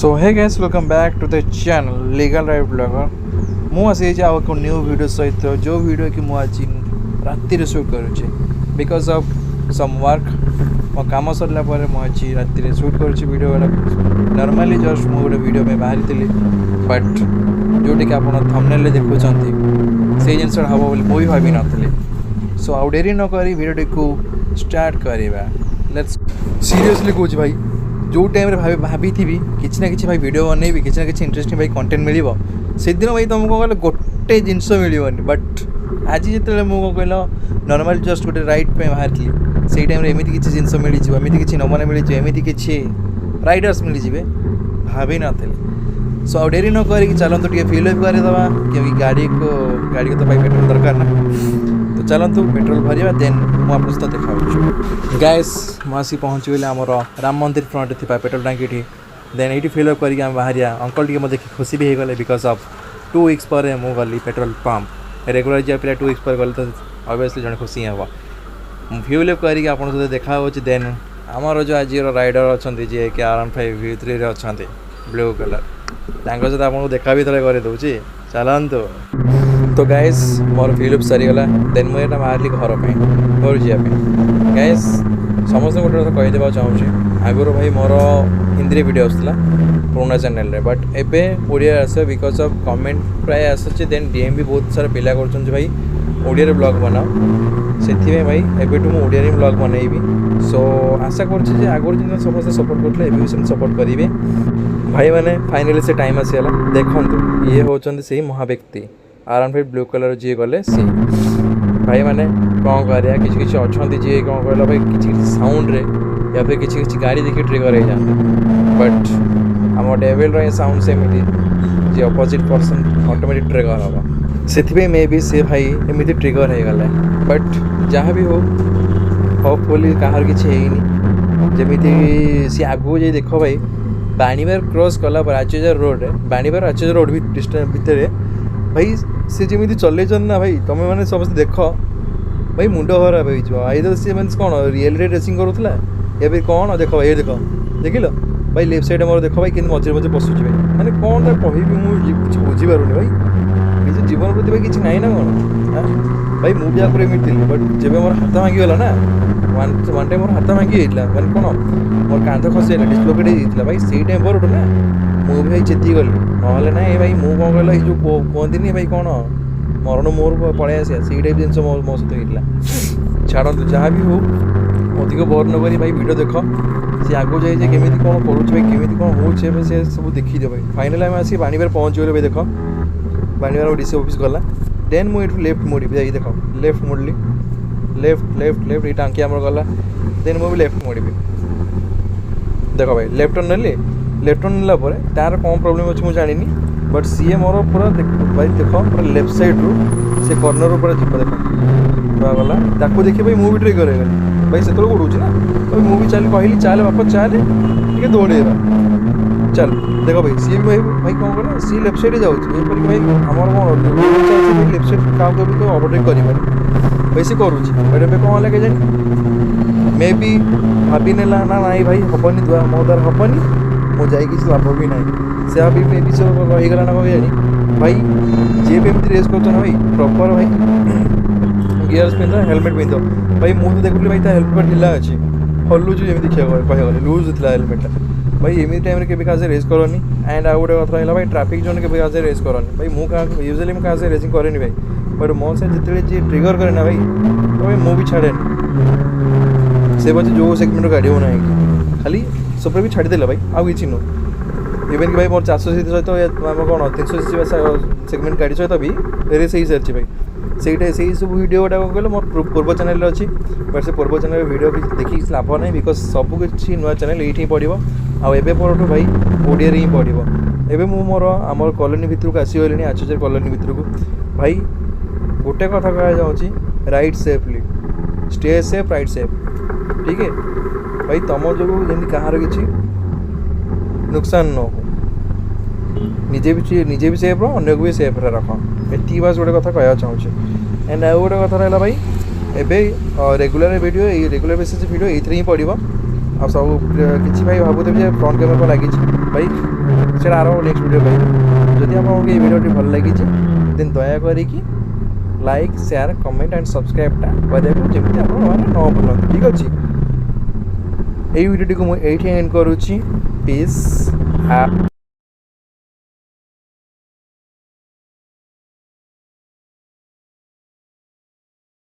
So hey guys welcome back to the channel legal right blogger मु आसी जे आउ new video सहित जो वीडियो कि मु आज राति रे शूट करूचे बिकॉज ऑफ सम वर्क मो काम सरला पर मु आज राति रे शूट करूचे वीडियो नॉर्मली जस्ट मु गोटे वीडियो में बाहरी थिली बट जोटी कि आपण थंबनेल रे देखुचंती से जिनस हबो बोली मु भी भाबी नथली सो आउ देरी न करी वीडियो को स्टार्ट करिबा लेट्स सीरियसली कुछ भाई जो टाइम भाभी थी किसी ना कि भाई वीडियो बनैबी किसी ना कि इंटरेस्टिंग भाई कंटेंट मिल से दिन भाई तुमको कहले गोटे जिनस मिलनी बट आज जो मुझे कहल नॉर्मल जस्ट गोटे राइड पे बाहर थी से टाइम एमती किसी जिनस मिलजी एमती किसी नमूना मिलजी एमती किसी राइडर्स मिलजिवे भाभी नी सो डेरी न कर चलतु टे फिल अप करदे क्योंकि गाड़ी को तो भाई पेट्रोल दरकार ना तो चलतु पेट्रोल भरवा देन मुझे सहित देखा गैस मुझे पहुँची गले आमर राम मंदिर फ्रंट थी पेट्रोल टांकी देन ये फिल अप करके बाहर अंकल टी देखिए खुशी भी होगले बिकज ऑफ 2 वीक्स पर मुझे गली पेट्रोल पंप रेगुलर जब पिला 2 वीक्स पर गले तो ऑब्वियसली जन खुशी हे फ्यूल अप करके आप देखा देन आमर जो आज राइडर अच्छा जी कि R15 V3 अच्छा ब्लू कलर सहित आपको देखा भी थोड़े करदे चलतु तो गैस मोर फिलअप सरीगला देन मुझे बाहर घर घर जावाई गैस समस्त गोटे कथा कहीदेवा चाहूँगी आगुरी भाई मोर हिंदी वीडियो आसला पुराना चैनल रे बट एबे ओडिया आस बिकज ऑफ कमेंट प्राय आसूँ देन डीएम भी बहुत सारा पिला कर भाई ओडिया ब्लॉग बनाओ से भाई एबेठू मुझे ओडिया ब्लॉग बनैबी सो आशा कर आगुरी जिन समस्त सपोर्ट करते एवं भी सपोर्ट करेंगे भाई मैंने फाइनाली से टाइम आसीगला देखु ये होती से महाव्यक्ति R15 ब्लू कलर जी गले सी भाई मैंने कौन करा कि अच्छा जी कौन कहला भाई किसी साउंड रे या फिर किसी गाड़ी देखिए ट्रिगर हो जाते बट आम डेविल रे साउंड सेमती जी अपोजिट पर्सन ऑटोमेटिक ट्रिगर हम से मे बी से भाई एमती ट्रिगर हो गला बट जहाँ भी हो होपफुली कहार किसी जमीती सी आगू जाए देख भाई बाणीबार क्रॉस कला आचार्य रोड रे बाणीबार आचार्य रोड भी डिस्टेंस भितर भाई सी जमी चल ना भाई तुम मैंने समस्त देख भाई मुंड खराब हो आईदर सी मीन कौन रियल रेसिंग करूला या फिर कौन देख भाई देख देखिल भाई लेफ्ट साइड मोर देख भाई कि मझे मझे पशुचे भाई मैंने कौन कहि मुझे बुझीपारूनी भाई निज जीवन प्रति भाई किसी ना ना कौन भाई मुझे आगे एमती थी बट जब मोर हाथ भांगीगला ना वन टाइम मोर हाथ भांगी मैंने कौन मोर कांध खसीगला डिस्लोकेट होता भाई से टाइम पर ना मुझे भाई चेती गली ना ना भाई मुझे कौन कहला जो कहती भाई कौन मरण मोर पड़े आसा से टाइप जिन मो सहित होता छाड़ू जहाँ भी हो अधिक बोर न करी भाई वीडियो देख सी आगू जाए केमी कौन करुचे भाई केमी कौन हो से सब देखीदे भाई फाइनाल आम आसी बाणीबार पहुँचगले भाई देख बाणीबार डीसी ऑफिस गला देन मुझे लेफ्ट मोड़ी जाइए देख लेफ्ट मोड़ली लेफ्ट लेफ्ट लेफ्ट ये टांकी आम गला देन मुझे लेफ्ट मोड़ी देख भाई लेफ्ट टर्न नेली लेफ्ट टर्न नेला तार कौन प्रोब्लेम अच्छे मुझे जानी बट सी मोर पूरा भाई देख पूरा लेफ्ट साइड रू से कर्नर पूरा जीप देख गला ताको देखिए भाई मुझे ट्रिगर हो गली भाई से उड़ूची ना भाई मुझे चल कहली चल बाप चल टे दौड़ेगा चल देख भाई सी भी भाई कौन कहना सी लेफ्ट साइड जाऊँगी भाई आमर कौन लेफ्ट साइड क्या भी तो ओवरटेक कर भाई सी करुच्ची बट ए कौन है केजानी मे बी भाभी नेला ना नाई भाई हेनी दुआ मो द्वारा हेनी मुझे किसी लाभ भी ना से भी मे बी सब रहीगला ना कहीं जानी भाई जी भी एमती रेस कर भाई प्रॉपर भाई गियर्स पिंध हेलमेट पिंध भाई मुझे देखुली भाई हेलमेट ढिला अच्छी हलुची जमी कहगले लुज था हेलमेटा भाई एमती टाइम के क्या रेस करनी एंड आउ गोटे कथा है भाई ट्राफिक जोन के क्या रेस करनी भाई मुझे यूजुअली मुझे क्या रेसिंग करेनि भाई बट मो से जिते जी ट्रिगर करे ना भाई तो भाई मुझे भी छाड़े से बच्चे जो सेगमेंट गाड़ी होना है खाली सब भी छाड़देला भाई आउ कि नुह इवेन कि भाई मोर 400 सीसी सहित कौन 300 सीसी सेगमेंट गाड़ी सहित भी रेस हो सारी भाई से सब वीडियो गुटा कहले मोर पूर्व चैनल अच्छी बट से पूर्व चैनल वीडियो भी देखी लाभ ना बिकज सब किसी नुआ चैनल ये पड़ो आबे पर भाई ओडिया ही पड़ो एवं मोर आम कॉलोनी भितर को आसीगली आचार्य कॉलोनी भितर को भाई गोटे कथा कह जाऊँगी ride safely stay safe ride safe ठीक है भाई तुम जो जमी कहार किसी नुकसान न हो निजे भी सेफ रह अन्य को भी सेफ रख एति बास गोटे कथा कह चाहूँगी एंड आउ गोटे कथा रहा भाई एबे regular video regular basis video ये ही पड़ो आ सब किसी भाई भावुथे जे फ्रंट कैमेरा लगी भाई से आर नेक्स्ट वीडियो पाइबे जदि आपको ये वीडियो भल लगी देन दया करिकी like share comment and subscribe करदेबो जेमति आपण माने न भूलंतु ठीक अछि एई वीडियो को मु एठी एंड करूची पीस।